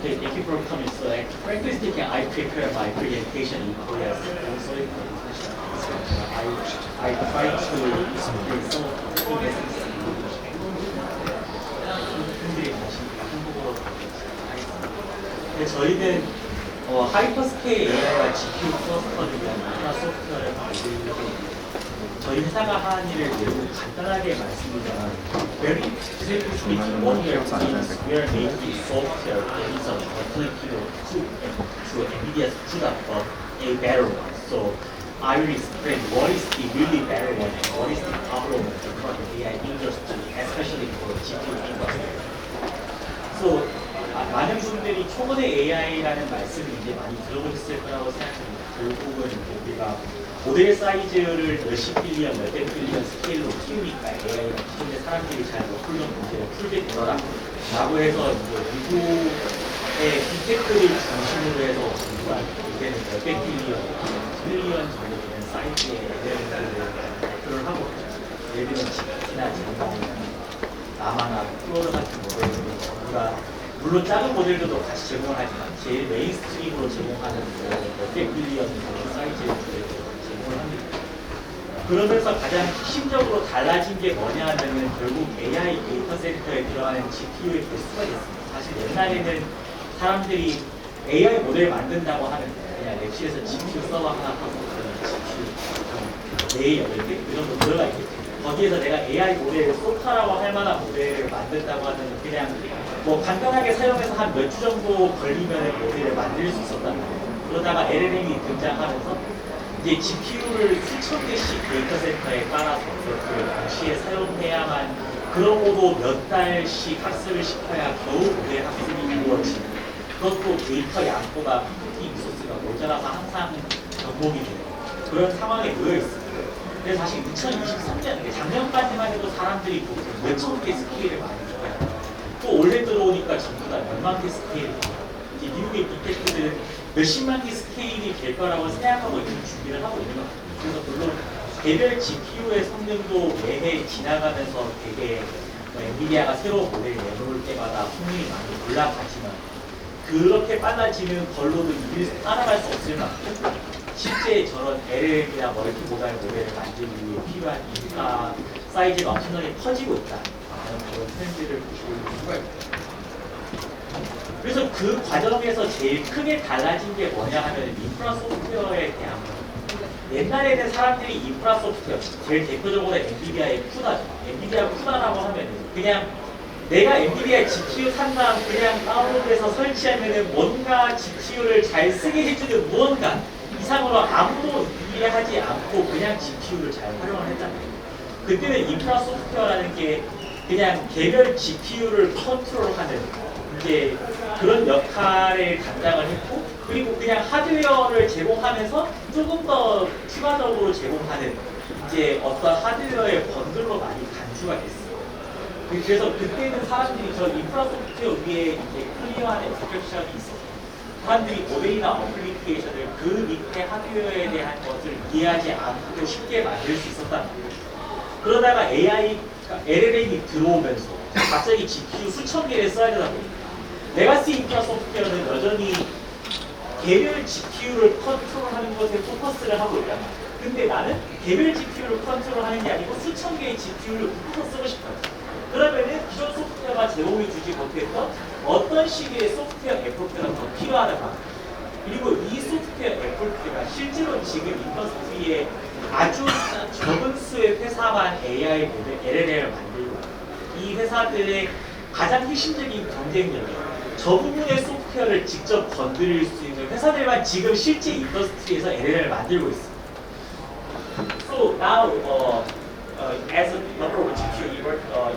Okay, thank you for coming. So, frankly speaking, I prepare my presentation in Korea. Also, I try to explain some of the key messages in English. 분들이 관심이 한국어로 하겠습니다. 저희는 하이퍼스케일 AI와 GPU 클러스터를 위한 인프라 소프트웨어를 만들고 저희 회사가 하는 일을 매우 간단하게 말씀드리자면 very simply speaking, what we are doing is we are making software that is applicable to NVIDIA's CUDA, but a better one. So I will explain what is the really better one and what is the problem with the current AI industry, especially for GPU industry. So 많은 분들이 초보의 AI라는 말씀을 이제 많이 들어보셨을 거라고 생각합니다. 결국은 우리가 모델 사이즈를 몇십 빌리언, 몇백 빌리언 스케일로 키우니까 AI가 기존의 사람들이 잘 못 풀던 문제를 풀게 되더라 라고 해서 이제 미국의 빅테크를 중심으로 해서 공부한 이제는 몇백 빌리언, 트릴리언 정도 되는 사이즈의 LLM들을 발표를 하고 있죠. 예를 들면 GPT나 제너나 라마나 플로러 같은 모델들은 전부가 물론 작은 모델들도 같이 제공을 하지만 제일 메인스트림으로 제공하는 몇백 빌리언 정도 사이즈의 모델들 그러면서 가장 핵심적으로 달라진 게 뭐냐 하면은 결국 AI 데이터 센터에 들어가는 GPU의 개수가 됐습니다. 사실 옛날에는 사람들이 AI 모델 만든다고 하면 그냥 랩실에서 GPU 서버 하나 하고 GPU 4, 8개 그 정도 들어가 있겠죠. 거기에서 내가 AI 모델을 소카라고 할 만한 모델을 만든다고 하면 그냥 뭐 간단하게 사용해서 한 몇 주 정도 걸리면 모델을 만들 수 있었단 말이에요. 그러다가 LLM이 등장하면서 이제 GPU를 수천 개씩 데이터 센터에 깔아서 그 당시에 사용해야만 그러고도 몇 달씩 학습을 시켜야 겨우 모델 학습이 이루어지는 그것도 데이터 양보다 PT 리소스가 모자라서 항상 접목이 되는 그런 상황에 놓여 있습니다. 그래서 사실 2023년, 작년까지만 해도 사람들이 몇천 개 스케일을 많이 줘요. 또 올해 들어오니까 전부 다 몇만 개 스케일을 줘요. 이제 미국의 빅테크들은 몇십만 개 스케일이 될 거라고 생각하고 있는 준비를 하고 있는 것 같아요. 그래서 물론 개별 GPU의 성능도 매해 지나가면서 되게 엔비디아가 새로운 모델을 내놓을 때마다 성능이 많이 올라가지만 그렇게 빨라지는 걸로도 따라갈 수 없을 만큼 실제 저런 LLM이나 멀티모달 모델을 만들기 위해 필요한 인프라 사이즈가 엄청나게 커지고 있다는 그런 트렌드를 보시고 있는 수가 있습니다. 그래서 그 과정에서 제일 크게 달라진 게 뭐냐 하면 인프라 소프트웨어에 대한 거. 옛날에는 사람들이 인프라 소프트웨어, 제일 대표적으로 엔비디아의 쿠다죠. 엔비디아 쿠다라고 하면 그냥 내가 엔비디아 GPU 산 다음 그냥 다운로드해서 설치하면 뭔가 GPU를 잘 쓰게 해주는 무언가 이상으로 아무도 이해하지 않고 그냥 GPU를 잘 활용을 했잖아요. 그때는 인프라 소프트웨어라는 게 그냥 개별 GPU를 컨트롤하는 이제 그런 역할을 담당을 했고 그리고 그냥 하드웨어를 제공하면서 조금 더 추가적으로 제공하는 이제 어떤 하드웨어의 번들로 많이 간주가 됐어요. 그래서 그때는 사람들이 저 인프라 소프트웨어 위에 이제 클리어한 앱스트랙션이 있었고 사람들이 모델이나 어플리케이션을 그 밑에 하드웨어에 대한 것을 이해하지 않고 쉽게 만들 수 있었단 말이에요. 그러다가 LLM이 들어오면서 갑자기 GPU 수천 개를 써야 되다 보니까 레가시 인프라 소프트웨어는 여전히 개별 GPU를 컨트롤하는 것에 포커스를 하고 있단 말이에요. 근데 나는 개별 GPU를 컨트롤하는 게 아니고 수천 개의 GPU를 묶어서 쓰고 싶어요. 그러면은 기존 소프트웨어가 제공해 주지 못했던 어떤 식의 소프트웨어 애플트가 더 필요하다고 그리고 이 소프트웨어 애플트가 실제로 지금 인더스트리에 아주 적은 수의 회사만 AI 모델 LLM을 만들고 이 회사들의 가장 핵심적인 경쟁력이 저 부분의 소프트웨어를 직접 건드릴 수 있는 회사들만 지금 실제 인더스트리에서 LLM을 만들고 있습니다. So now, as the number of GPU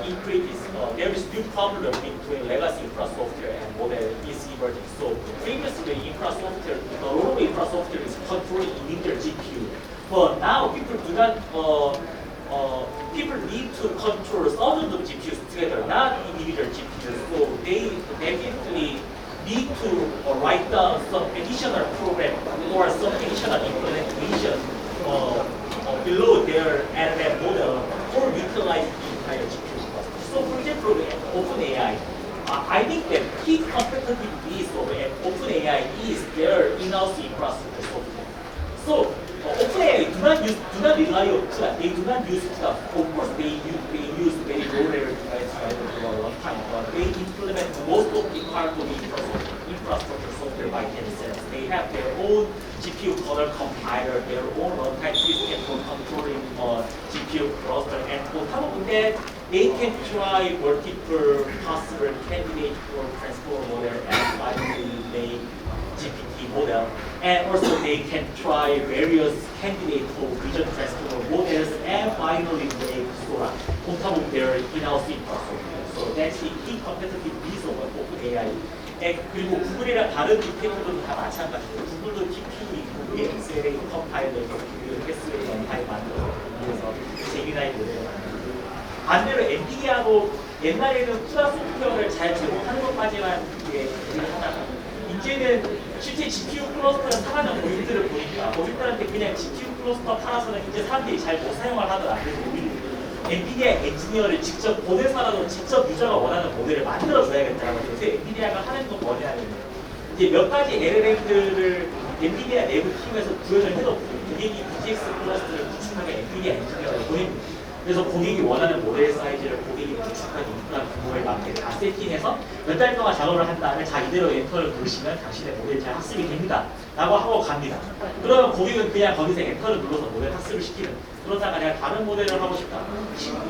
increases, there is new problem between legacy infra software and model is emerging. So previously, infra software, the role of infra software is controlling individual GPU, but now people do not. People need to control thousands of GPUs together, not individual GPUs. So they definitely need to write down some additional program or some additional implementation below their LLM model or utilize the entire GPU cluster. So for example, OpenAI, I think that key competence competitive piece of OpenAI is their in-house infrastructure software. So OpenAI do not rely on CUDA. They do not use CUDA. Of course, they use very low-level device driver for a long time, but they implement most of the part of the infrastructure software by themselves. They have their own GPU kernel compiler, their own runtime system for controlling GPU cluster, and on top of that, they can try multiple possible candidates for transformer model and finally make GPT model. And also they can try various candidates for vision transformer models and finally make Sora on top of their in-house infrastructure. So that's the key competitive piece of OpenAI. 그리고 구글이랑 다른 빅테크도 다 마찬가지예요. 구글도 GPU 있고 위에 accelerator 컴파일러에서 SLA 컴파일 만들어서 위해서 제미나이 모델을 만들고 반대로 엔비디아도 옛날에는 쿠다 소프트웨어를 잘 제공하는 것까지만 이게 하다가 이제는 실제 GPU 클러스터를 사가는 고객들을 보니까 고객들한테 그냥 GPU 클러스터 팔아서는 이제 사람들이 잘 못 사용을 하더라. 그래서 우리 엔비디아 엔지니어를 직접 보내서라도 직접 유저가 원하는 모델을 만들어줘야겠다라고 해서 엔비디아가 하는 건 뭐냐면 이제 몇 가지 LLM들을 엔비디아 내부 팀에서 구현을 해놓고 고객이 DGX 클러스터를 구축하게 엔비디아 엔지니어를 보냅니다. 그래서 고객이 원하는 모델 사이즈를 고객이 구축한 인프라 규모에 맞게 다 세팅해서 몇 달 동안 작업을 한 다음에 자 이대로 엔터를 누르시면 당신의 모델 잘 학습이 됩니다 라고 하고 갑니다. 그러면 고객은 그냥 거기서 엔터를 눌러서 모델 학습을 시키는, 그러다가 내가 다른 모델을 하고 싶다,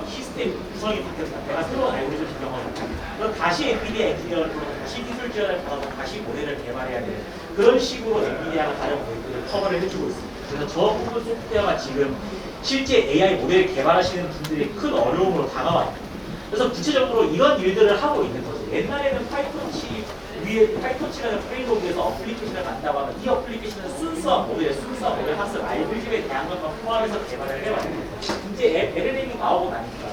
시스템 구성이 바뀌었다, 내가 새로운 알고리즘 적용하고 싶다, 그럼 다시 엔비디아 엔지니어를 불러서 다시 기술 지원을 받아서 다시 모델을 개발해야 되는 그런 식으로 엔비디아가 다른 모델들을 커버를 해주고 있습니다. 그래서 저 부분 소프트웨어가 지금 실제 AI 모델을 개발하시는 분들이 큰 어려움으로 다가와요. 그래서 구체적으로 이런 일들을 하고 있는 거죠. 옛날에는 파이톤치 위에 파이톤치라는 프레임워크에서 어플리케이션을 만다고 하면 이 어플리케이션은 순수한 모델 학습 알고리즘에 대한 것만 포함해서 개발을 해왔는데 이제 LLM이 나오고 나니까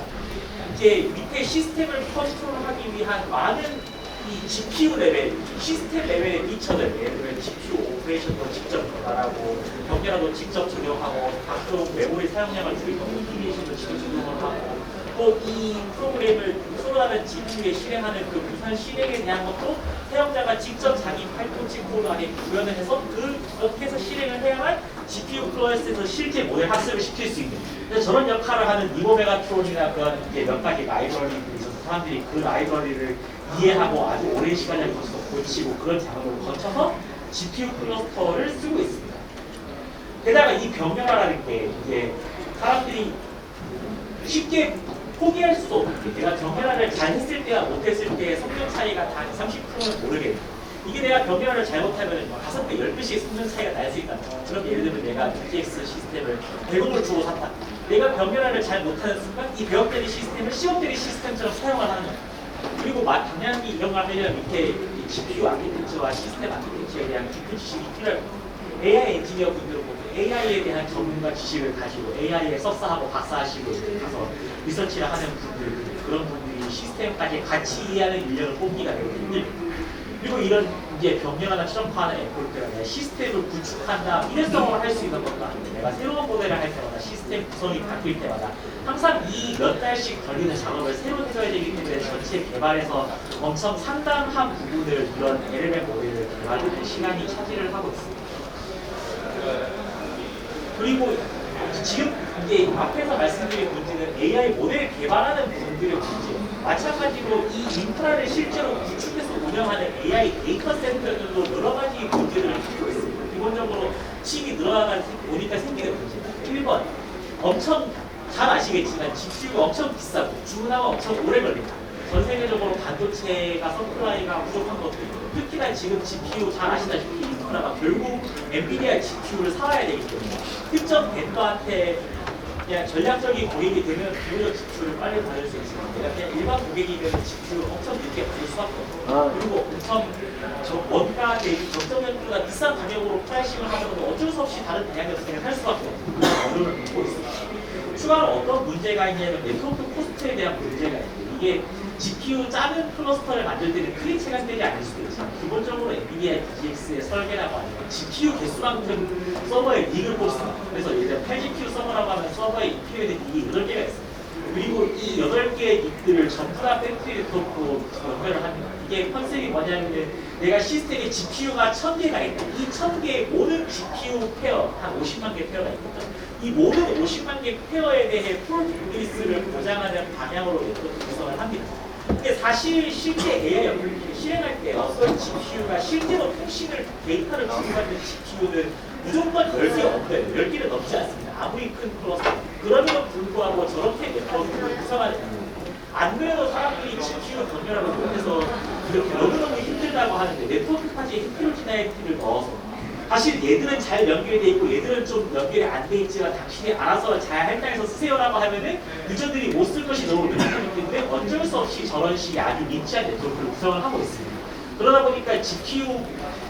이제 밑에 시스템을 컨트롤하기 위한 많은 이 GPU 레벨, 시스템 레벨의 피처들, 예를 들면 GPU 오퍼레이션도 직접 개발하고 병렬화도 직접 적용하고 각종 메모리 사용량을 줄이고 인티그레이션도 직접 적용을 하고 또 이 프로그램을 소라는 GPU에 실행하는 그 무선 실행에 대한 것도 사용자가 직접 자기 파이톤치 코드 안에 구현을 해서 그렇게 해서 실행을 해야만 GPU 클래스에서 실제 모델 학습을 시킬 수 있는, 그래서 저런 역할을 하는 리버메가트론이나 그런 이제 몇 가지 라이브러리들이 있어서 사람들이 그 라이브러리를 이해하고 아주 오랜 시간을 거쳐서 고치고 그런 작업을 거쳐서 GPU 클러스터를 쓰고 있습니다. 게다가 이 병렬화라는 게 이제 사람들이 쉽게 포기할 수도 없는 게 내가 병렬화를 잘 했을 때와 못했을 때의 성능 차이가 다 30%는 모르겠네. 이게 내가 병렬화를 잘못하면 5배, 10배씩 성능 차이가 날 수 있다는 거야. 그럼 예를 들면 내가 DGX 시스템을 100억을 주고 샀다. 내가 병렬화를 잘 못하는 순간 이 100억 대리 시스템을 10억 대리 시스템처럼 사용을 하는 거야. 그리고 당연히 이런 걸 하려면 밑에 GPU 아키텍처와 시스템 아키텍처에 대한 깊은 지식이 필요해요. AI 엔지니어 분들은 보통 AI에 대한 전문가 지식을 가지고 AI에 석사하고 박사하시고 가서 리서치를 하는 분들, 그런 분들이 시스템까지 같이 이해하는 인력을 뽑기가 되게 힘들고, 그리고 이런 이제 병렬화나 추정화하는 애플들은 내가 시스템을 구축한다, 일회성으로 할 수 있는 것도 아닌데 내가 새로운 모델을 할 때마다 시스템 구성이 바뀔 때마다 항상 이 몇 달씩 걸리는 작업을 새로 해줘야 되기 때문에 전체 개발에서 엄청 상당한 부분을 이런 LLM 모델을 개발하는 시간이 차지를 하고 있습니다. 그리고 지금 이제 앞에서 말씀드린 문제는 AI 모델 개발하는 분들의 문제. 마찬가지로 이 인프라를 실제로 구축해서 운영하는 AI 데이터 센터들도 여러 가지 문제들을 갖고 있습니다. 기본적으로 칩이 늘어나다 보니까 생기는 문제. 1번, 엄청 잘 아시겠지만 GPU가 엄청 비싸고 주문하면 엄청 오래 걸립니다. 전 세계적으로 반도체가 서플라이가 부족한 것도 있고, 특히나 지금 GPU 잘 아시다시피 인프라가 결국 엔비디아 GPU를 사와야 되기 때문에 특정 벤더한테 그냥 전략적인 고객이 되면 비교적 GPU를 빨리 받을 수 있지만 내가 그냥 일반 고객이면 GPU를 엄청 늦게 받을 수밖에 없고, 그리고 엄청 원가 대비 적정 연료가 비싼 가격으로 프라이싱을 하더라도 어쩔 수 없이 다른 대량에서 생각할 수밖에 없는 어려움을 겪고 있습니다. 추가로 어떤 문제가 있냐면 네트워크 코스트에 대한 문제가 있고, 이게 GPU 작은 클러스터를 만들 때는 크게 체감되지 않을 수도 있지만 기본적으로 NVIDIA DGX의 설계라고 하는 GPU 개수만큼 서버에 닉을 뽑습니다. 그래서 예를 들어 8GPU 서버라고 하면 서버에 필요한 닉이 8개가 있습니다. 그리고 이 8개의 잎들을 전부 다 팩토리 네트워크로 연결을 합니다. 이게 컨셉이 뭐냐면 내가 시스템에 GPU가 1000개가 있다. 이 1000개의 모든 GPU 페어, 한 50만 개 페어가 있거든. 이 모든 50만 개 페어에 대해 폴리스를 보장하는 방향으로 네트워크 구성을 합니다. 근데 사실 실제 AI 어플리케이션 실행할 때 어떤 GPU가 실제로 통신을 데이터를 주고받는 GPU는 무조건 10개 없어요. 10개는 넘지 않습니다. 아무리 큰 클러스터. 그럼에도 불구하고 저렇게 네트워크를 구성하는 안 그래도 사람들이 GPU 변경하고 못해서 이렇게 너무너무 힘들다고 하는데 네트워크까지 헤테로지나이티를 넣어서 사실 얘들은 잘 연결돼 있고 얘들은 좀 연결이 안 돼 있지만 당신이 알아서 잘 할당해서 쓰세요라고 하면은 유저들이 못 쓸 것이 너무 많기 때문에 어쩔 수 없이 저런 식의 아주 니치한 네트워크를 구성을 하고 있습니다. 그러다 보니까 GPU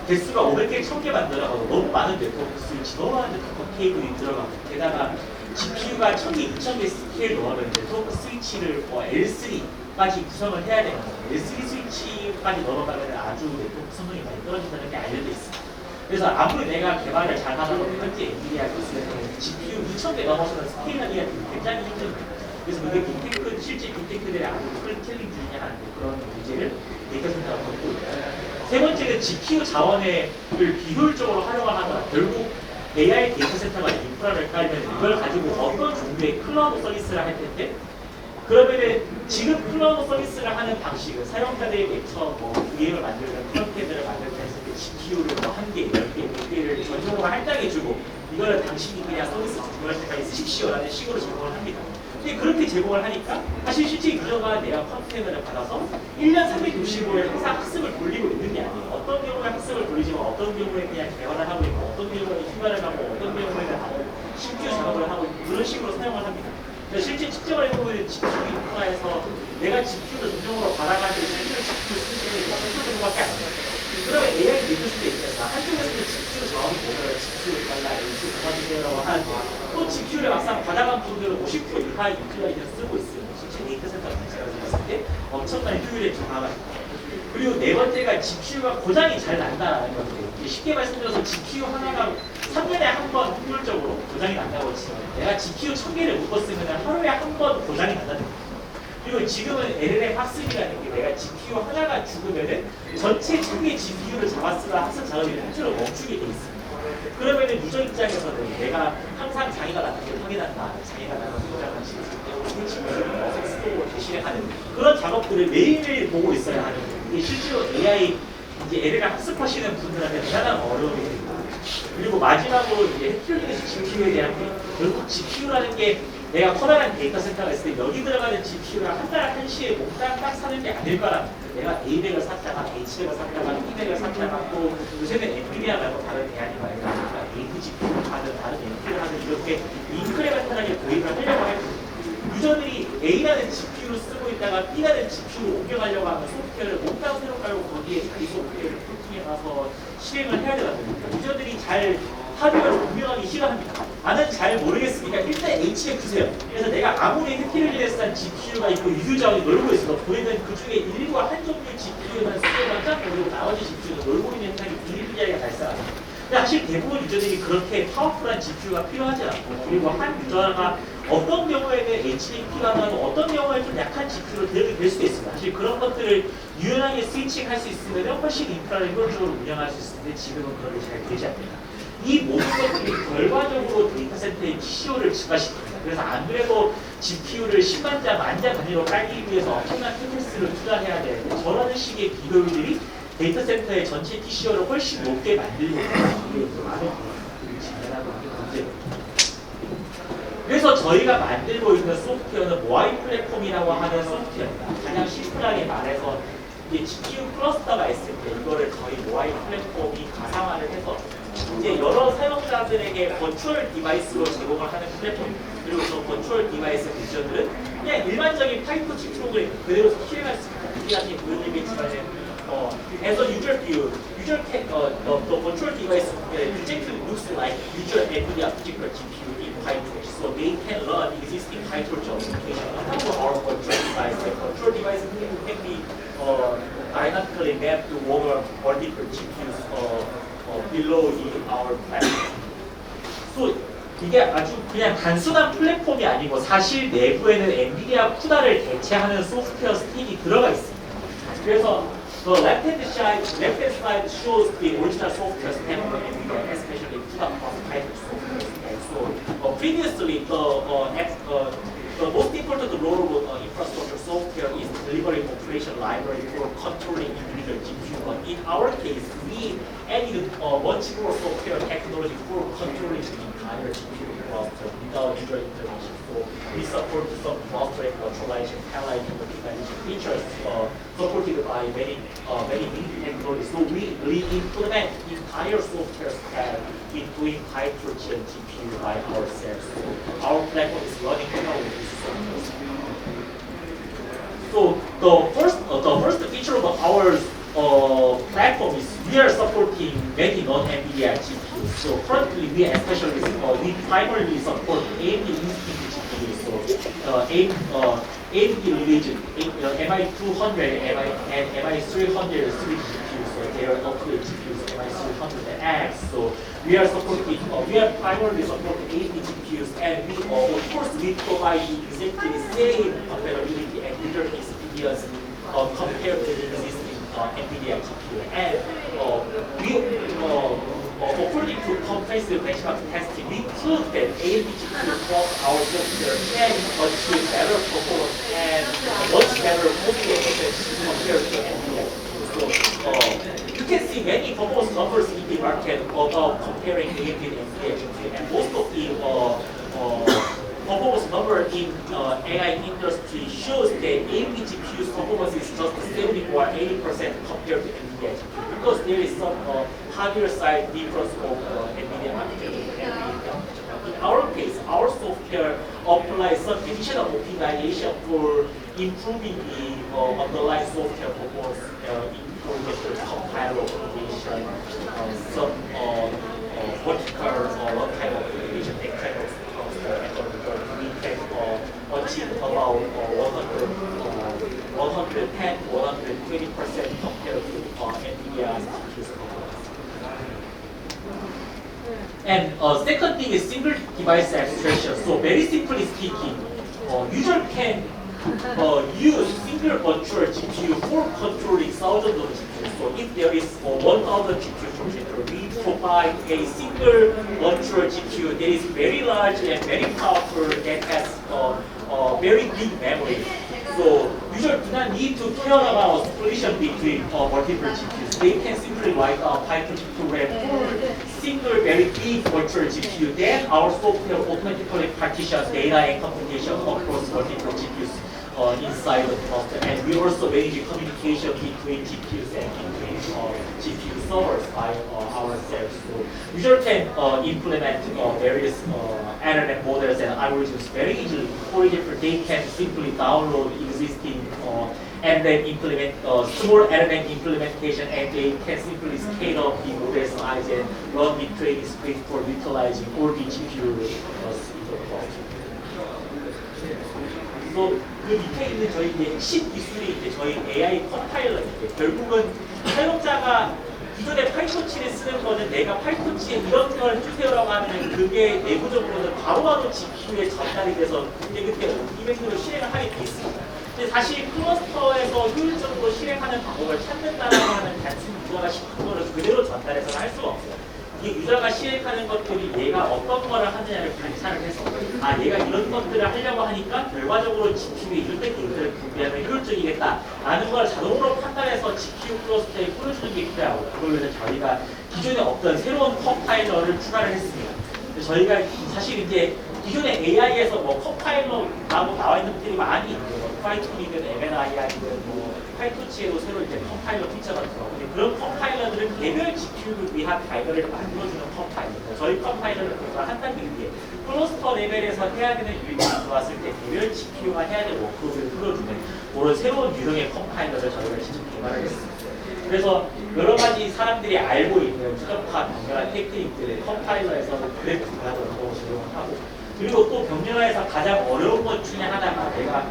개수가 500개, 1000개 만들어가고 너무 많은 네트워크 스위치, 너무 많은 네트워크 케이블이 들어가고 게다가 GPU가 1000개, 2000개 스케일 넣으면 네트워크 스위치를 L3까지 구성을 해야 되는 거예요. L3 스위치까지 넣어가면 아주 네트워크 성능이 많이 떨어진다는 게 알려져 있습니다. 그래서 아무리 내가 개발을 잘 하더라도 현재 엔비디아 기술에서는 GPU 2000개 넘어서는 스케일하기가 굉장히 힘듭니다. 그래서 그게 빅테크, 실제 빅테크들의 아주 큰 챌린지 중에 하나인데 그런 문제를 데이터 센터가 겪고 있다. 세 번째는 GPU 자원을 비효율적으로 활용을 하거나 결국 AI 데이터 센터가 인프라를 깔면 이걸 가지고 어떤 종류의 클라우드 서비스를 할 텐데 그러면은 지금 클라우드 서비스를 하는 방식은 사용자들에게 VM을 만들든 프론트엔드를 만들든 했을 때 GPU를 뭐 1개, 10개, 100개를 전용으로 할당해주고 이거를 당신이 그냥 서비스 제공할 때까지 쓰십시오라는 식으로 제공을 합니다. 근데 그렇게 제공을 하니까 사실 실제 유저가 내가 컨테이너를 받아서 1년 365일 항상 학습을 돌리고 있는 게 아니에요. 어떤 경우에 학습을 돌리지만 어떤 경우에 그냥 개발을 하고 있고 어떤 경우에 휴가를 하고 어떤 경우에는 신규 작업을 하고 있고 그런 식으로 사용을 합니다. 실제 측정을 해보면 GPU 인프라에서 내가 GPU를 전용으로 받아가지고 실제로 GPU 쓰는 게 1% 정도밖에 안 돼요. 그러면 AI 리뷰스에 있어서 한쪽에서는 GPU 자원이 모자라 GPU를 달라 APU 도와주세요라고 하는데 또 GPU를 막상 받아간 분들은 50% 이하의 유틸라이션 쓰고 있어요. 실제 데이터 센터 자체가 봤을 때 엄청난 효율의 저하가 있다. 그리고 네 번째가 GPU가 고장이 잘 난다는 건데 쉽게 말씀드려서 GPU 하나가 3년에 한 번 확률적으로 고장이 난다고 치면 내가 GPU 1000개를 묶었으면 하루에 한 번 고장이 난다는 거예요. 그리고 지금은 LLM 학습이라는 게 내가 GPU 하나가 죽으면은 전체 1000개 GPU를 잡았으면 학습 작업이 통째로 멈추게 돼 있습니다. 그러면은 유저 입장에서는 내가 항상 장애가 나는 게 확인한다. 장애가 나는 고장을 지을 때 GPU를 어색스로 대신하는 그런 작업들을 매일매일 보고 있어야 하는 거예요. 이게 실제로 AI 이제 LLM 학습하시는 분들한테 대단한 어려움이 됩니다. 그리고 마지막으로 이제 헤테로지니스 GPU에 대한 게 결국 GPU라는 게 내가 커다란 데이터 센터가 있을 때 여기 들어가는 GPU를 한 달 한시에 몽땅 딱 사는 게 아닐 거라는 거예요. 내가 A100을 샀다가 H100을 샀다가 P100을 샀다가 또 요새는 엔비디아 말고 다른 대안이 많으니까 AD GPU를 하든 다른 NPU를 하든 이렇게 인크레멘탈하게 도입을 하려고 할 때 유저들이 A라는 GPU를 쓰고 있다가 B라는 GPU를 옮겨가려고 하는 소프트웨어를 몽땅 새로 깔고 거기에 자기 소프트웨어를 코팅해 가서 실행을 해야 되거든요. 유저들이 잘 하드웨어를 운영하기 싫어합니다. 나는 잘 모르겠으니까 일단 H에 주세요. 그래서 내가 아무리 헤테로지니스한 GPU가 있고 유유자원이 놀고 있어도 보이는 그 중에 일부와 한 종류의 GPU만 쓰고만 쫙 모르고 나머지 GPU는 놀고 있는 현상이 비일비재하게 발생합니다. 근데 사실 대부분 유저들이 그렇게 파워풀한 GPU가 필요하지 않고 그리고 한 유저가 어떤 경우에는 HDD 필요하고 어떤 경우에 좀 약한 GPU로 대응이 될 수도 있습니다. 사실 그런 것들을 유연하게 스위칭할 수 있으면 훨씬 인프라를 효율적으로 운영할 수 있는데 지금은 그런 게 잘 되지 않습니다. 이 모든 것들이 결과적으로 데이터 센터의 TCO를 증가시킵니다. 그래서 안 그래도 GPU를 10만 자, 만자 단위로 깔기 위해서 엄청난 캐패스를 투자해야 되는데 저런 식의 비효율들이 데이터 센터의 전체 TCO를 훨씬 높게 만들고 있는 많은 분들이 진행하고 있는 문제입니다. 그래서 저희가 만들고 있는 소프트웨어는 모아이 플랫폼이라고 하는 소프트웨어입니다. 가장 심플하게 말해서 이게 GPU 클러스터가 있을 때 이거를 저희 모아이 플랫폼이 가상화를 해서 이제 여러 사용자들에게 버추얼 디바이스로 제공을 하는 플랫폼입니다. 그리고 저 버추얼 디바이스 비전들은 그냥 일반적인 파이토치 프로그램 그대로 실행할 수 있습니다. 이게 아직 보여드리겠지만은 as a user view, the virtual device exactly looks like user NVIDIA particular GPU in PyTorch, so they can learn existing PyTorch application on our virtual device. The virtual device can be dynamically mapped to over multiple GPUs below our platform. So 이게 아주 그냥 단순한 플랫폼이 아니고 사실 내부에는 엔비디아 쿠다를 대체하는 소프트웨어 스틱이 들어가 있습니다. 그래서 the left-hand side shows the original software stack for NVIDIA, especially CUDA plus PyTorch software stack. So previously, the most important role of infrastructure software is delivering operation library for controlling individual GPU. But in our case, we added much more software technology for controlling the entire GPU cluster without user intervention. So we support some clustering, virtualization, parallelization, optimization features supported by many technologies. So we implement entire software stack in doing PyTorch and GPU by ourselves. So our platform is running now with this software. So the first feature of our platform is we are supporting many non-NVIDIA GPUs. So currently we especially we primarily support AMD Instinct GPUs. So AMD Legion, MI200 and MI300 3 GPUs. So they are upgrade GPUs MI300X. So we are primarily supporting AMD GPUs, and we of course we provide exactly the same compatibility and user experience compared to the existing NVIDIA GPU. And according to comprehensive benchmark testing, we proved that AMD GPU plus our software can achieve better performance and much better cost efficiency compared to NVIDIA GPU. So you can see many performance numbers in the market about comparing AMD and NVIDIA GPU, and most of the performance number in AI industry shows that AMD GPU's performance is just 70 or 80% compared to NVIDIA GPU, because there is some hardware side difference of NVIDIA architecture and NVIDIA. In our case, our software applies some additional optimization for improving the underlying software performance, including compiler optimization, some vertical runtime optimization, that kind of stuff. Achieve about 110 to 120% compared to NVIDIA's GPU's performance. And second thing is single device abstraction. So very simply speaking, user can use single virtual GPU for controlling thousands of GPUs. So if there is 1,000 GPU computer, we provide a single virtual GPU that is very large and very powerful, that has very big memory. So users do not need to care about solution between multiple GPUs. They can simply write a PyTorch program for single very big virtual GPU. Then our software automatically partitions data and computation across multiple GPUs inside the cluster. And we also manage communication between GPUs and between GPU servers by ourselves. So user can implement various LLM models and algorithms very easily. For example, they can simply download existing and then implement small element implementation, and they can simply scale up the model size and run the training script for utilizing all the GPU in the cluster. 그 밑에 있는 저희 이제 핵심 기술이 이제 저희 AI 컴파일러인데, 결국은 사용자가 기존에 파이토치를 쓰는 거는 내가 파이토치에 이런 걸 주세요라고 하면 그게 내부적으로는 바로바로 GPU에 전달이 돼서 그때 이벤트로 실행을 하게 돼 있습니다. 근데 사실 클러스터에서 효율적으로 실행하는 방법을 찾는다라고 하는 단순 유저가 시킨 거를 그대로 전달해서는 할 수가 없어요. 이 유저가 실행하는 것들이 얘가 어떤 거를 하느냐를 관찰을 해서 얘가 이런 것들을 하려고 하니까 결과적으로 GPU에 이럴 때 데이터를 분배하면 효율적이겠다라는 걸 자동으로 판단해서 GPU 클러스터에 뿌려주는 게 필요하고, 그걸 위해서 저희가 기존에 없던 새로운 컴파일러를 추가를 했습니다. 저희가 사실 이제 기존의 AI에서 뭐 컴파일러라고 나와 있는 것들이 많이 있고, 파이톤이든 MNII든 파이토치에도 새로 이제 컴파일러 피처가 들어오고, 그런 컴파일러들은 개별 GPU를 위한 발견을 만들어주는 컴파일러. 저희 컴파일러는 그보다 한 단계 위에 클러스터 레벨에서 해야 되는 일들이 들어왔을 때 개별 GPU가 해야 될 워크로드를 풀어주는 그런 새로운 유형의 컴파일러를 저희가 직접 개발을 했습니다. 그래서 여러 가지 사람들이 알고 있는 추적화 병렬화 테크닉들을 컴파일러에서는 그래프화도 적용을 하고, 그리고 또 병렬화에서 가장 어려운 것 중에 하나가 내가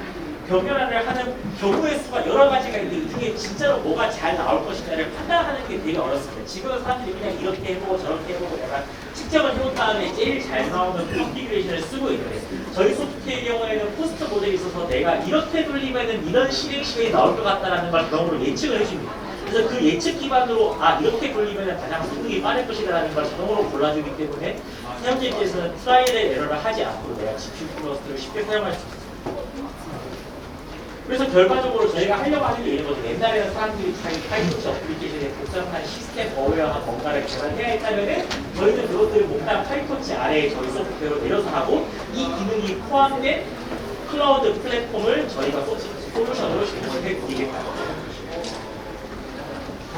변경을 하는 경우의 수가 여러 가지가 있는데 이 중에 진짜로 뭐가 잘 나올 것인가를 판단하는 게 되게 어렵습니다. 지금은 사람들이 그냥 이렇게 해보고 저렇게 해보고 약간 측정을 해본 다음에 제일 잘 나오는 컨피그레이션을 쓰고 있는데 저희 소프트웨어의 경우에는 포스트 모델이 있어서 내가 이렇게 돌리면은 이런 실행 시간이 나올 것 같다라는 걸 자동으로 예측을 해줍니다. 그래서 그 예측 기반으로 이렇게 돌리면 가장 성능이 빠를 것이라는 걸 자동으로 골라주기 때문에 사용자 입장에서는 트라이얼 에러를 하지 않고 내가 GPU 클러스터를 쉽게 사용할 수 있습니다. 그래서 결과적으로 저희가 하려고 하는 게 이런 거죠. 옛날에는 사람들이 자기 파이토치 어플리케이션에 복잡한 시스템 어웨어한 뭔가를 개발해야 했다면은 저희는 그것들을 몽땅 파이토치 아래에 저희 소프트웨어로 내려서 하고 이 기능이 포함된 클라우드 플랫폼을 저희가 솔루션으로 제공을 해드리겠다.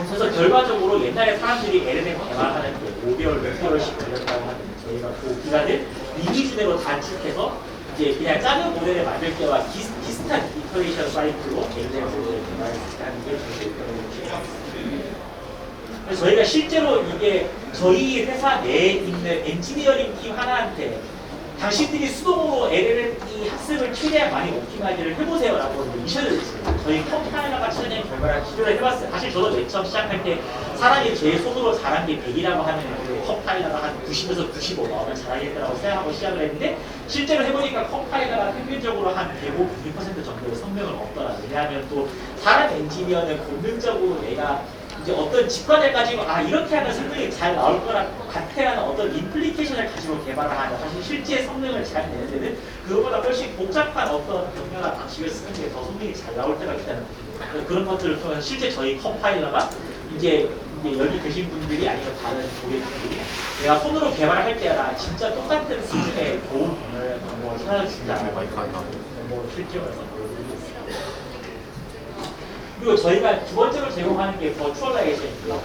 그래서 결과적으로 옛날에 사람들이 LLM 개발하는 게 5개월, 6개월씩 걸렸다고 하는데 저희가 그 기간을 미니주대로 단축해서 이제 그냥 작은 모델을 만들 때와 비슷한 이터레이션 사이클로 LLM 모델을 개발하는 게 저희 목표입니다. 그래서 저희가 실제로 이게 저희 회사 내에 있는 엔지니어링 팀 하나한테 당신들이 수동으로 LLM 학습을 최대한 많이 옵티마이즈를 해보세요라고 미션을 줬어요. 저희 컴파일러가 최대한 결과를 기도를 해봤어요. 사실 저도 맨 처음 시작할 때 사람이 제 손으로 잘한 게 100이라고 하면 컴파일러가 한 90에서 95 나오면 잘하겠다라고 생각하고 시작을 했는데 실제로 해보니까 컴파일러가 평균적으로 한 105, 92% 정도의 성능을 얻더라고요. 왜냐하면 또 사람 엔지니어는 본능적으로 내가 이제 어떤 직관을 가지고 이렇게 하면 성능이 잘 나올 거라 같아라는 어떤 임플리케이션을 가지고 개발을 하면 사실 실제 성능을 잘 내는 데는 그거보다 훨씬 복잡한 어떤 경로나 방식을 쓰는 게 더 성능이 잘 나올 때가 있다는 거죠. 그런 것들을 통해서 실제 저희 컴파일러가 이제 여기 계신 분들이 아니면 다른 고객분들이 내가 손으로 개발을 할 때랑 진짜 똑같은 수준의 좋은 방법을 찾아준다는 뭐 실제로서 보여드리고 있습니다. 그리고 저희가 두 번째로 제공하는 게 버추얼라이제이션이고요.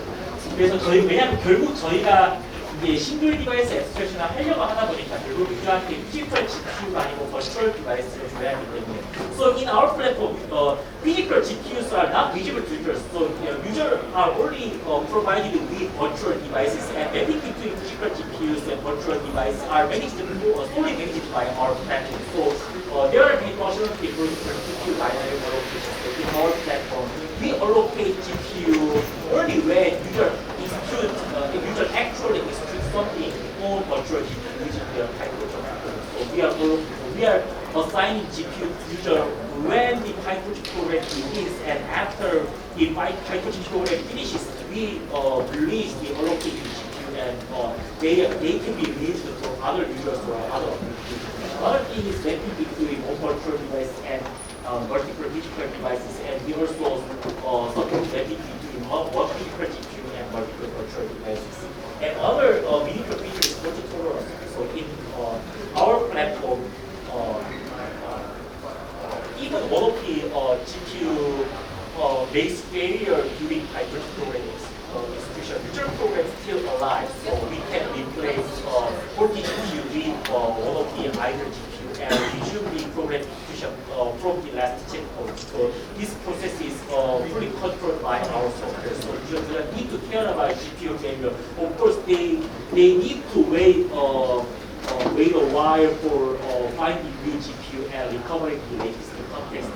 그래서 왜냐하면 결국 저희가 이제 싱글 디바이스 앱스트랙션을 하려고 하다 보니까 결국 우리한테 피지컬 GPU가 아니고 버추얼 디바이스를 줘야 하기 때문에 So in our platform, physical GPUs are not visible to users. So users are only provided with virtual devices and mapping between physical GPUs and virtual devices are managed solely managed by our platform. So there are many functionality for GPU binary allocations. So in our platform, we allocate GPU only when user actually execute something on virtual GPU using their PyTorch. So we are assigning GPU to user when the PyTorch program begins, and after the PyTorch program finishes, we release the allocated GPU, and they can be released to other users or other applications. Another thing is mapping between one virtual device and multiple physical devices, and we also support mapping between one physical GPU and multiple virtual devices. And other meaningful features is multi-tolerance. So in our platform, even one of the GPU base failure during PyTorch programming execution, user program is still alive. So we can replace 40 GPU with one of the idle GPU and resume the program execution from the last checkpoint. So this process is fully controlled by our software. So users don't need to care about GPU failure. Of course, they need to wait a while for finding new GPU and recovering the latest context.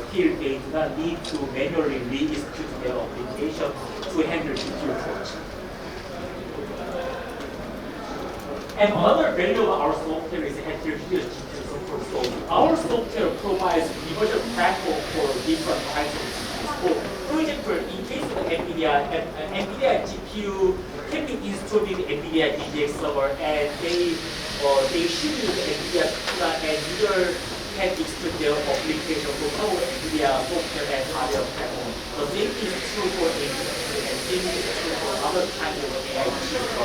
Still, they do not need to manually re-execute their application to handle GPU faults. And another value of our software is heterogeneous GPU support. So our software provides universal platform for different types of GPUs. For example, in case of NVIDIA GPU can be installed with NVIDIA DGX server, and they should use NVIDIA CUDA, and users can execute their application for some NVIDIA software and hardware platform. The same is true for NVIDIA, and same is true for other kinds of AI chips.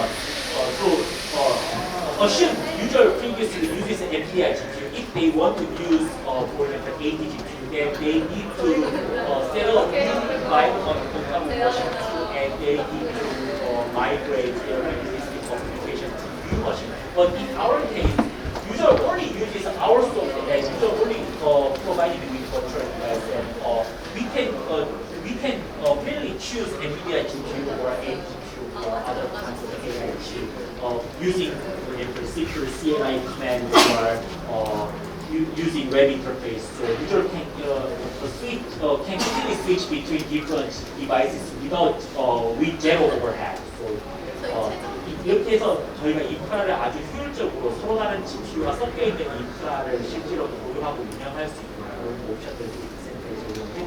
Assume user previously uses NVIDIA GPU. If they want to use, for example, 80 GPU, then they need to set up a new environment on version 2, and they need to migrate their existing application to new version. But in our case, user only uses our software, and user only provided with virtual device, and we can freely choose NVIDIA GPU or AGPU or other kinds of AI chip using, for example, simple CLI commands or using web interface. So user can easily switch between different devices without with zero overhead. So 이렇게 해서 저희가 인프라를 아주 효율적으로 서로 다른 GPU가 섞여 있는 인프라를 실제로 보유하고 운영할 수 있는 그런 옵션들을 센터에 적용해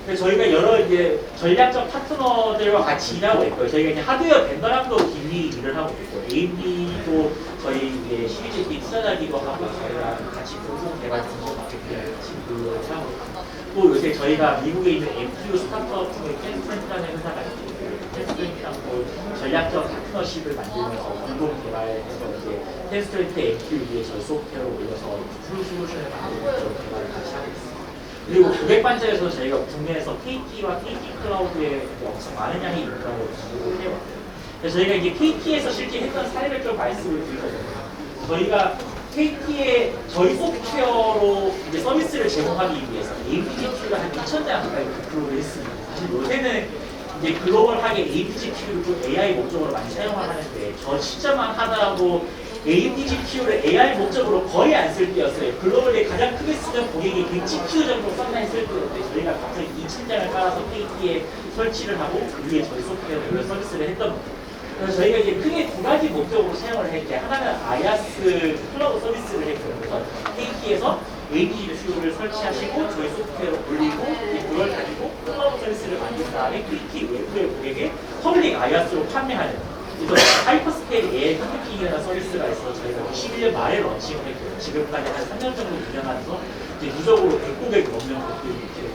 그래서 저희가 여러 이제 전략적 파트너들과 같이 일하고 있고요. 저희가 이제 하드웨어 벤더랑도 긴밀히 일을 하고 있고, AMD도 저희 이제 시리즈 투자자기도 하고, 저희가 같이 공동 개발 중으로 친구를 하고 있고, 또 요새 저희가 미국에 있는 MPU 스타트업 중에 텐스트라는 회사가 있고, 텐스트랑 또 전략적 파트너십을 만들면서 공동 개발해서 이제 텐스트한테 MPU 위에 저희 소프트웨어를 올려서 풀 솔루션을 만들고 개발을 같이 하고 있습니다. 그리고 고객 관점에서 저희가 국내에서 KT와 KT 클라우드에 엄청 많은 양의 인프라를 공급을 해요. 그래서 저희가 이제 KT에서 실제 했던 사례를 좀 말씀을 드리거든요. 저희가 KT에 저희 소프트웨어로 이제 서비스를 제공하기 위해서 AMD GPU를 한 2,000장 가까이 구입을 했습니다. 사실 요새는 이제 글로벌하게 AMD GPU를 좀 AI 목적으로 많이 사용을 하는데 저 시점만 하더라도 AMD GPU를 AI 목적으로 거의 안 쓸 때였어요. 글로벌에 가장 크게 쓰는 고객이 100GPU 정도 썼나 했을 때였는데 저희가 갑자기 2,000장을 깔아서 KT에 설치를 하고 그 위에 저희 소프트웨어를 서비스를 했던 거예요. 그래서 저희가 이제 크게 두 가지 목적으로 사용을 했는데 하나는 IaaS 클라우드 서비스를 했고요. 그래서 KT에서 AMD GPU를 설치하시고 저희 소프트웨어를 올리고 그걸 가지고 클라우드 서비스를 만든 다음에 KT 외부의 고객에 퍼블릭 IaaS로 판매하는 그래서 하이퍼스케일 AI 컴퓨팅이라는 서비스가 있어서 저희가 21년 말에 런칭을 했고요. 지금까지 한 3년 정도 운영하면서 이제 누적으로 100고객 넘는 것들이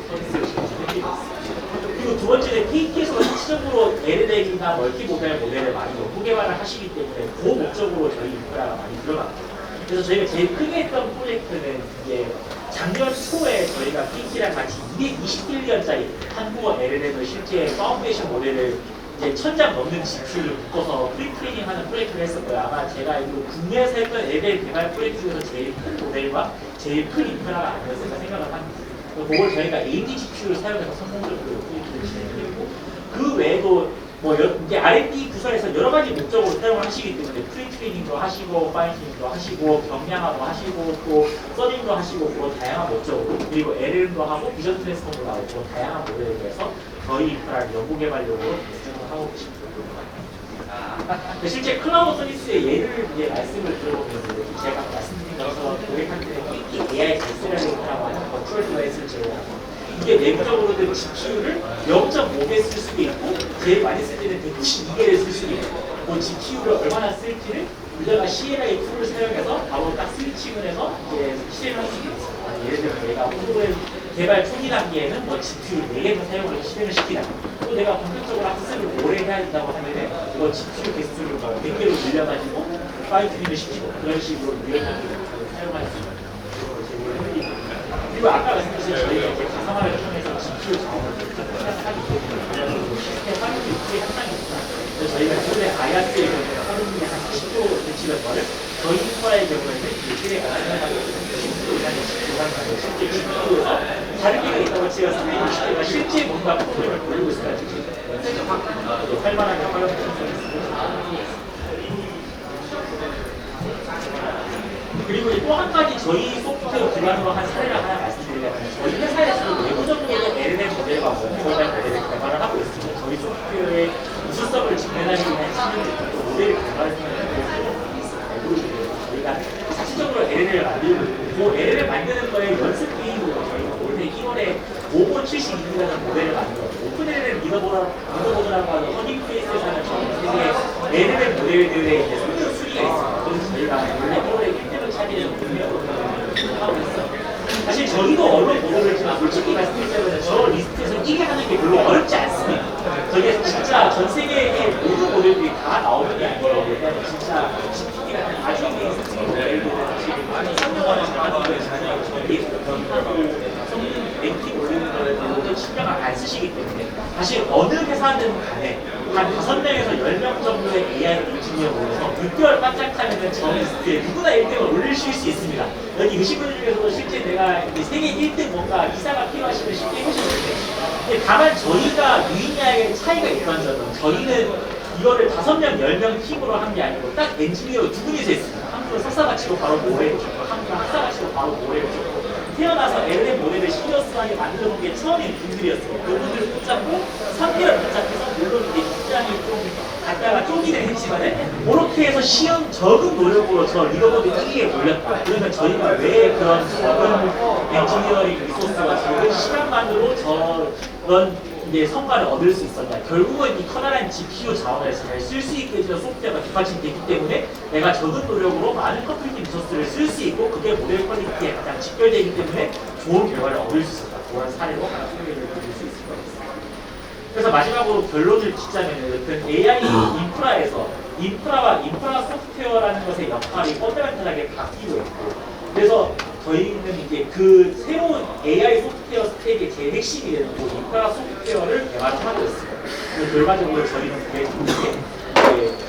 서비스를 진행해드리고 있습니다. 그리고 두 번째는 KT에서 실질적으로 LLM이나 멀티모델 모델을 많이 연구 개발을 하시기 때문에 그 목적으로 저희 인프라가 많이 들어갑니다. 그래서 저희가 제일 크게 했던 프로젝트는 이제 작년 초에 저희가 KT랑 같이 220빌리언짜리 한국어 LLM을 실제 파운데이션 모델을 이제 1,000장 넘는 GPU를 묶어서 프리트레이닝 하는 프로젝트를 했었고요. 아마 제가 알기로 국내에서 했던 LLM 개발 프로젝트 중에서 제일 큰 모델과 제일 큰 인프라가 아니었을까 생각을 합니다. 그걸 저희가 AMD GPU를 사용해서 성공적으로 프로젝트를 진행했고 그 외에도 뭐 이제 R&D 부서에서 여러 가지 목적으로 사용을 하시기 때문에 프리트레이닝도 하시고 파인튜닝도 하시고 경량화도 하시고 또 서빙도 하시고 그런 다양한 목적으로 그리고 LLM도 하고 비전 트랜스폼도 나오고 그런 다양한 모델에 대해서 저희 인프라를 연구 개발용으로 하고 계십니다. 실제 클라우드 서비스의 예를 이제 말씀을 들어보면 제가 말씀드린 것처럼 고객한테 AI 액셀러레이터라고 하는 버추얼 디바이스를 제공하고 이게 내부적으로는 GPU를 0.5배 쓸 수도 있고 제일 많이 쓸 때는 192개를 쓸 수도 있고 그 GPU를 얼마나 쓸지를 우리가 CLI 툴을 사용해서 바로 딱 스위칭을 해서 이제 실행할 수도 있습니다. 예를 들면 내가 프로그램 개발 초기 단계에는 뭐 GPU 4개를 사용을 실행을 시키다. 또 내가 본격적으로 학습을 오래 해야 된다고 하면은 뭐 GPU 개수를 뭐 100개로 늘려가지고 파이트닝을 시키고 그런 식으로 유연하게 사용할 수 있는 그리고 아까 말씀드린 저희가 이제 가상화를 통해서 GPU 자원을 생각하기 때문에 시스템 활용이 크게 향상이 있구나. 그래서 저희가 기존의 IaaS의 경우에 활용률이 한 40% 되치는 거를 저희 인프라의 경우에는 일주일에 가능하고 10% 이상의 GPU 실제 GPU에서 다른 개가 있다고 제가 360개가 실제 뭔가 프로그램을 돌리고 있어야 활발하게 활용할 수 있습니다. 그리고 또 한 가지 저희 소프트웨어 기반으로 한 사례를 하나 말씀드리려면 저희 회사에서도 내부적으로 LLM 모델과 multimodal 모델을 개발을 하고 있습니다. 저희 소프트웨어의 우수성을 증명하기 위한 시스템을 모델을 개발하는 저희가 사실적으로 LLM을 만들고 있고 그 LLM 만드는 거에 연습 게임으로 저희가 올해 1월에 572라는 모델을 만들었고 오픈 LLM 리더보드라고 하는 허닝 페이스에서 하는 전 세계 LLM 모델들의 성능 수리가 있습니다. 그래서 저희가 올해 1월에 1등을 차지해서 하고 있어요. 사실 저희도 언론 보도를 지금 솔직히 말씀드리자면 저 리스트에서 1위 하는 게 별로 어렵지 않습니다. 저게 진짜 전 세계의 모든 모델들이 다 나오는 게 아니에요. 왜냐면 진짜 GPT가 아주 베이스적인 모델들은 지금 3년간을 잘하는 거에 저희 하고 성능 랭킹 올리는 거를 별로 신경을 안 쓰시기 때문에 사실 어느 회사든 간에 한 5명에서 10명 정도의 AI 엔지니어 모여서 6개월 바짝하면 저 리스트에 누구나 1등을 올리실 수 있습니다. 여기 의식분들 중에서도 실제 내가 세계 1등 뭔가 이사가 필요하시면 쉽게 해보시는데 다만 저희가 유의미하게 차이가 있던 점은 저희는 이거를 5명, 10명 팀으로 한 게 아니고 딱 엔지니어 두 분이서 했습니다. 한 분은 석사 마치고 바로 모레를 줬고 한 분은 학사 마치고 바로 모레를 줬고 태어나서 LLM 모델을 시리어스하게 만들어 본 게 처음인 분들이었어요. 그분들 붙잡고 3개월 붙잡혀서 물론 이제 입장이 좀 갖다가 쪼기는 했지만은 그렇게 해서 시험 적은 노력으로 저 리더보드 1위에 올렸다. 그러면 저희가 왜 그런 적은 엔지니어링 리소스가 적은 시간만으로 저런 이제 성과를 얻을 수 있었냐. 결국은 이 커다란 GPU 자원을 잘 쓸 수 있게 해주는 소프트웨어가 뒷받침되기 때문에 내가 적은 노력으로 많은 컴퓨팅 리소스를 쓸 수 있고 그게 모델 퀄리티에 가장 직결되기 때문에 좋은 결과를 얻을 수 있었다. 그런 사례로 하나 소개를 드릴 수 있을 것 같습니다. 그래서 마지막으로 결론을 짓자면 그 AI 인프라에서 인프라와 인프라 소프트웨어라는 것의 역할이 펀더멘탈하게 바뀌고 있고 그래서 저희는 이제 그 새로운 AI 소프트웨어 스택의 제일 핵심이 되는 그 인프라 소프트웨어를 개발을 하고 있습니다. 결과적으로 저희는 그게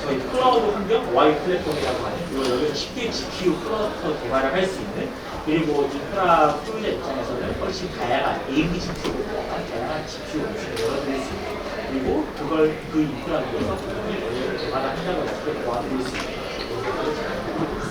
저희 클라우드 환경 MoAI 플랫폼이라고 하는 이걸 여기서 쉽게 GPU 클러스터 개발을 할 수 있는 그리고 인프라 소유자 입장에서는 훨씬 다양한 AMD GPU를 포함한 다양한 GPU 옵션을 열어드릴 수 있는 그리고 그걸 그 인프라 위에서 원래를 개발을 한다고 해서 도와드릴 수 있는 그런 것들을 잘 하고 있습니다.